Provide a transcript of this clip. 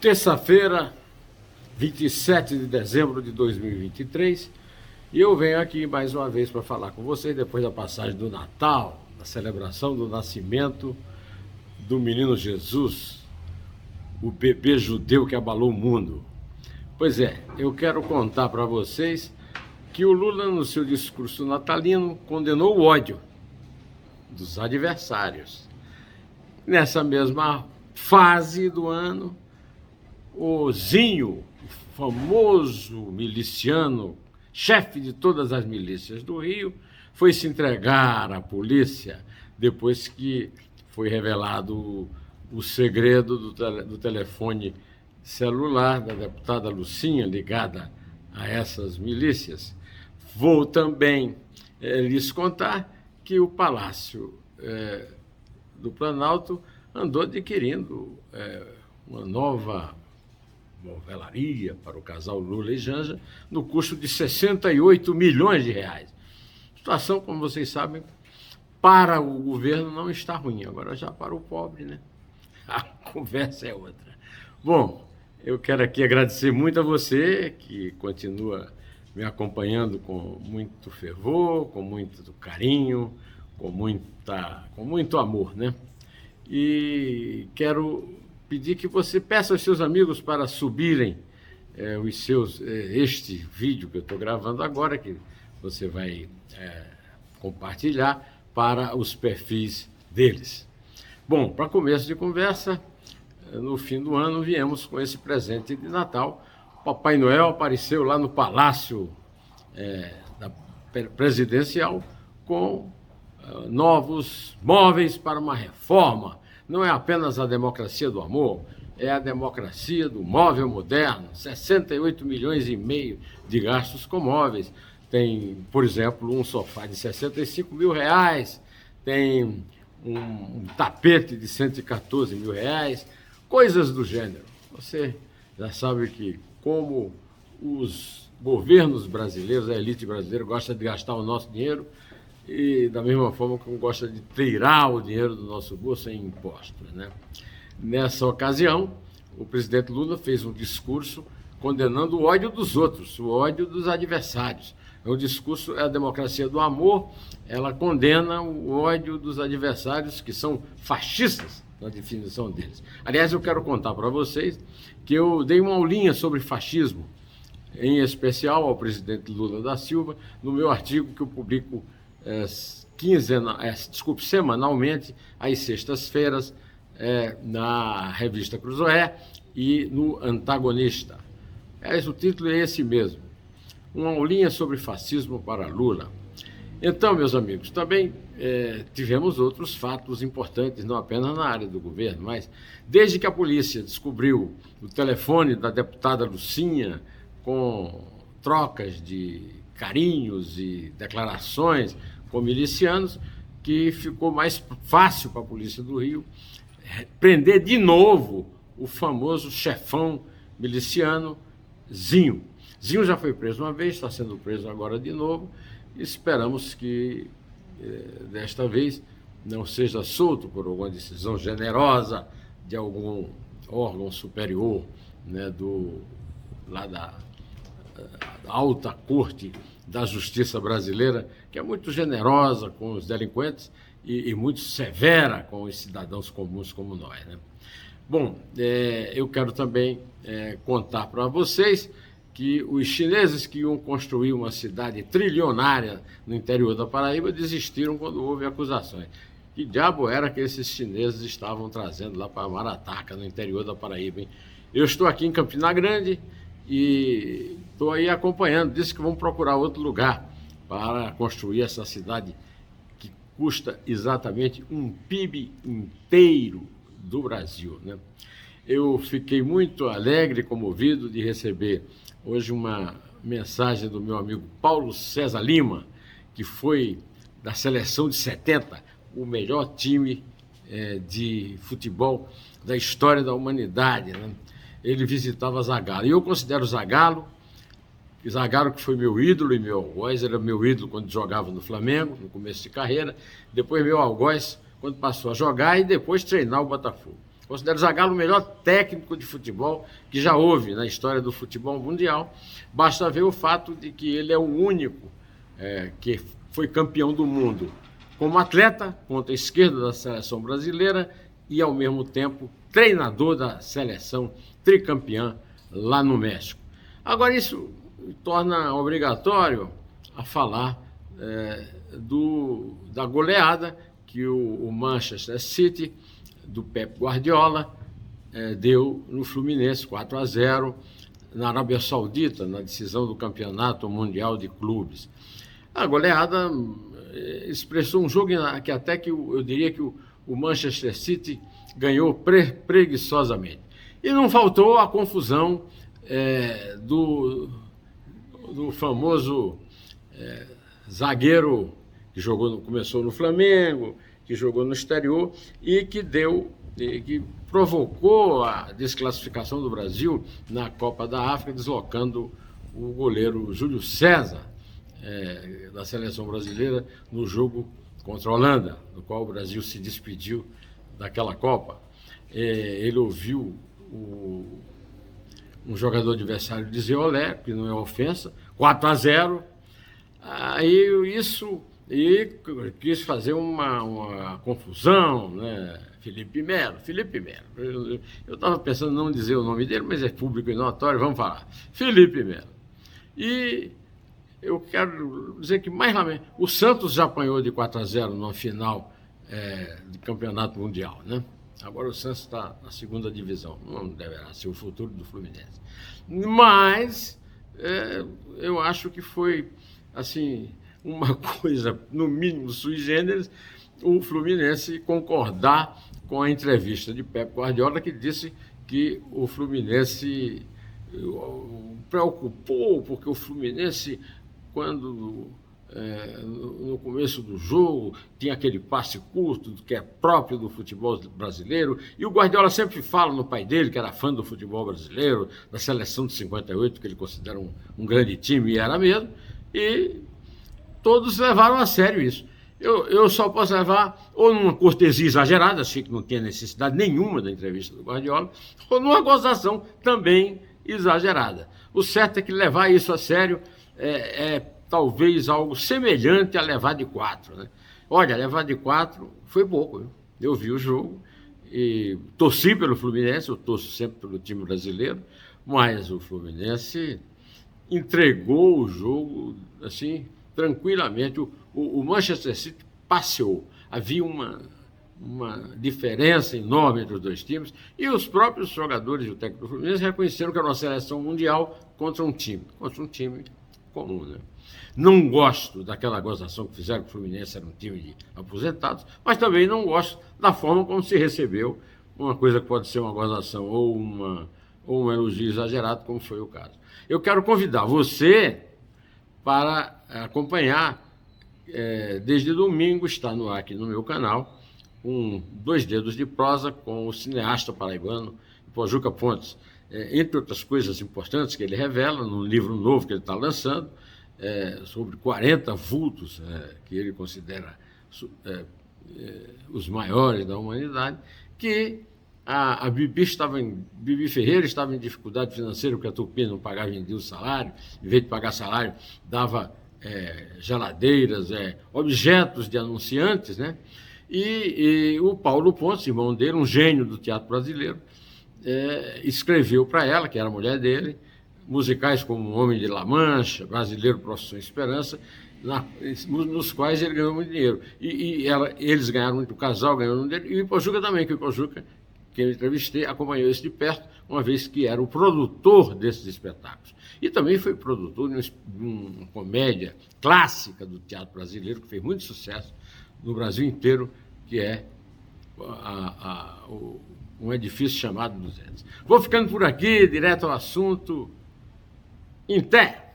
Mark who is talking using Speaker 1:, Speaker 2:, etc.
Speaker 1: Terça-feira, 27 de dezembro de 2023, e eu venho aqui mais uma vez para falar com vocês depois da passagem do Natal, da celebração do nascimento do menino Jesus, o bebê judeu que abalou o mundo. Pois é, eu quero contar para vocês que o Lula, no seu discurso natalino, condenou o ódio dos adversários. Nessa mesma fase do ano, o Zinho, o famoso miliciano, chefe de todas as milícias do Rio, foi se entregar à polícia depois que foi revelado o segredo do telefone celular da deputada Lucinha, ligada a essas milícias. Vou também lhes contar que o Palácio do Planalto andou adquirindo uma nova novelaria para o casal Lula e Janja, no custo de 68 milhões de reais. A situação, como vocês sabem, para o governo não está ruim, agora já para o pobre, né? A conversa é outra. Bom, eu quero aqui agradecer muito a você que continua me acompanhando com muito fervor, com muito carinho, com muito amor, né? E quero pedir que você peça aos seus amigos para subirem este vídeo que eu estou gravando agora, que você vai compartilhar para os perfis deles. Bom, para começo de conversa, no fim do ano viemos com esse presente de Natal. Papai Noel apareceu lá no Palácio Presidencial com novos móveis para uma reforma. Não é apenas a democracia do amor, é a democracia do móvel moderno. 68 milhões e meio de gastos com móveis. Tem, por exemplo, um sofá de 65 mil reais, tem um tapete de 114 mil reais, coisas do gênero. Você já sabe que como os governos brasileiros, a elite brasileira gosta de gastar o nosso dinheiro, e da mesma forma como gosta de tirar o dinheiro do nosso bolso em impostos, né? Nessa ocasião, o presidente Lula fez um discurso condenando o ódio dos outros, o ódio dos adversários. O discurso é a democracia do amor, ela condena o ódio dos adversários, que são fascistas, na definição deles. Aliás, eu quero contar para vocês que eu dei uma aulinha sobre fascismo, em especial ao presidente Lula da Silva, no meu artigo que eu publico semanalmente, às sextas-feiras, na revista Cruzoé e no Antagonista. O título é esse mesmo, uma aulinha sobre fascismo para Lula. Então, meus amigos, também tivemos outros fatos importantes, não apenas na área do governo, mas desde que a polícia descobriu o telefone da deputada Lucinha com trocas de carinhos e declarações com milicianos, que ficou mais fácil para a Polícia do Rio prender de novo o famoso chefão miliciano Zinho. Zinho já foi preso uma vez, está sendo preso agora de novo, e esperamos que desta vez não seja solto por alguma decisão generosa de algum órgão superior, né, lá da alta corte da justiça brasileira, que é muito generosa com os delinquentes e muito severa com os cidadãos comuns como nós, né? Bom, eu quero também contar para vocês que os chineses que iam construir uma cidade trilionária no interior da Paraíba desistiram quando houve acusações. Que diabo era que esses chineses estavam trazendo lá para Marataca, no interior da Paraíba, hein? Eu estou aqui em Campina Grande e estou aí acompanhando. Disse que vão procurar outro lugar para construir essa cidade que custa exatamente um PIB inteiro do Brasil, né? Eu fiquei muito alegre e comovido de receber hoje uma mensagem do meu amigo Paulo César Lima, que foi da seleção de 70, o melhor time de futebol da história da humanidade, né? Ele visitava Zagallo. E eu considero Zagallo que foi meu ídolo e meu algoz, era meu ídolo quando jogava no Flamengo, no começo de carreira, depois meu algoz quando passou a jogar e depois treinar o Botafogo. Considero Zagallo o melhor técnico de futebol que já houve na história do futebol mundial. Basta ver o fato de que ele é o único que foi campeão do mundo como atleta, ponta esquerda da seleção brasileira e, ao mesmo tempo, treinador da seleção tricampeã lá no México. Agora, isso torna obrigatório a falar da goleada que o Manchester City, do Pep Guardiola, deu no Fluminense, 4-0, na Arábia Saudita, na decisão do Campeonato Mundial de Clubes. A goleada expressou um jogo que até que eu diria que o Manchester City ganhou preguiçosamente. E não faltou a confusão do famoso zagueiro que começou no Flamengo, que jogou no exterior e que provocou a desclassificação do Brasil na Copa da África, deslocando o goleiro Júlio César, da seleção brasileira, no jogo contra a Holanda, no qual o Brasil se despediu daquela Copa. Ele ouviu um jogador adversário dizer olé, que não é ofensa, 4-0. Aí e quis fazer uma confusão, né? Felipe Melo. Eu estava pensando em não dizer o nome dele, mas é público e notório, vamos falar. Felipe Melo. E eu quero dizer que, mais ou menos, o Santos já apanhou de 4-0 numa final do Campeonato Mundial, né? Agora o Santos está na segunda divisão, não deverá ser o futuro do Fluminense. Mas eu acho que foi, assim, uma coisa, no mínimo, sui generis, o Fluminense concordar com a entrevista de Pep Guardiola, que disse que o Fluminense preocupou, porque o Fluminense, quando no começo do jogo, tinha aquele passe curto que é próprio do futebol brasileiro, e o Guardiola sempre fala no pai dele, que era fã do futebol brasileiro, da seleção de 58, que ele considera um grande time, e era mesmo, e todos levaram a sério isso. Eu só posso levar ou numa cortesia exagerada, achei que não tinha necessidade nenhuma da entrevista do Guardiola, ou numa gozação também exagerada. O certo é que levar isso a sério talvez algo semelhante a levar de 4. Né? Olha, levar de 4 foi pouco. Viu? Eu vi o jogo e torci pelo Fluminense, eu torço sempre pelo time brasileiro, mas o Fluminense entregou o jogo assim tranquilamente. O Manchester City passeou. Havia uma diferença enorme entre os dois times e os próprios jogadores do técnico do Fluminense reconheceram que era uma seleção mundial contra um time comum, né? Não gosto daquela gozação que fizeram que o Fluminense era um time de aposentados, mas também não gosto da forma como se recebeu uma coisa que pode ser uma gozação ou um elogio exagerado, como foi o caso. Eu quero convidar você para acompanhar, desde domingo, está no ar aqui no meu canal, Dois Dedos de Prosa com o cineasta paraibano Pojuca Pontes. Entre outras coisas importantes que ele revela num livro novo que ele está lançando, sobre 40 vultos que ele considera os maiores da humanidade, que a Bibi Ferreira estava em dificuldade financeira porque a Tupi não pagava, vendia o salário, em vez de pagar salário, dava geladeiras, objetos de anunciantes, né? E o Paulo Pontes, irmão dele, um gênio do teatro brasileiro, escreveu para ela, que era a mulher dele, musicais como O Homem de La Mancha, Brasileiro, Profissão e Esperança, nos quais ele ganhou muito dinheiro. Eles ganharam muito, o casal ganhou muito dinheiro, e o Pojuca também, que o Pojuca, que eu entrevistei, acompanhou isso de perto, uma vez que era o produtor desses espetáculos. E também foi produtor de uma comédia clássica do teatro brasileiro, que fez muito sucesso no Brasil inteiro, que é um edifício chamado 200. Vou ficando por aqui, direto ao assunto. Em té!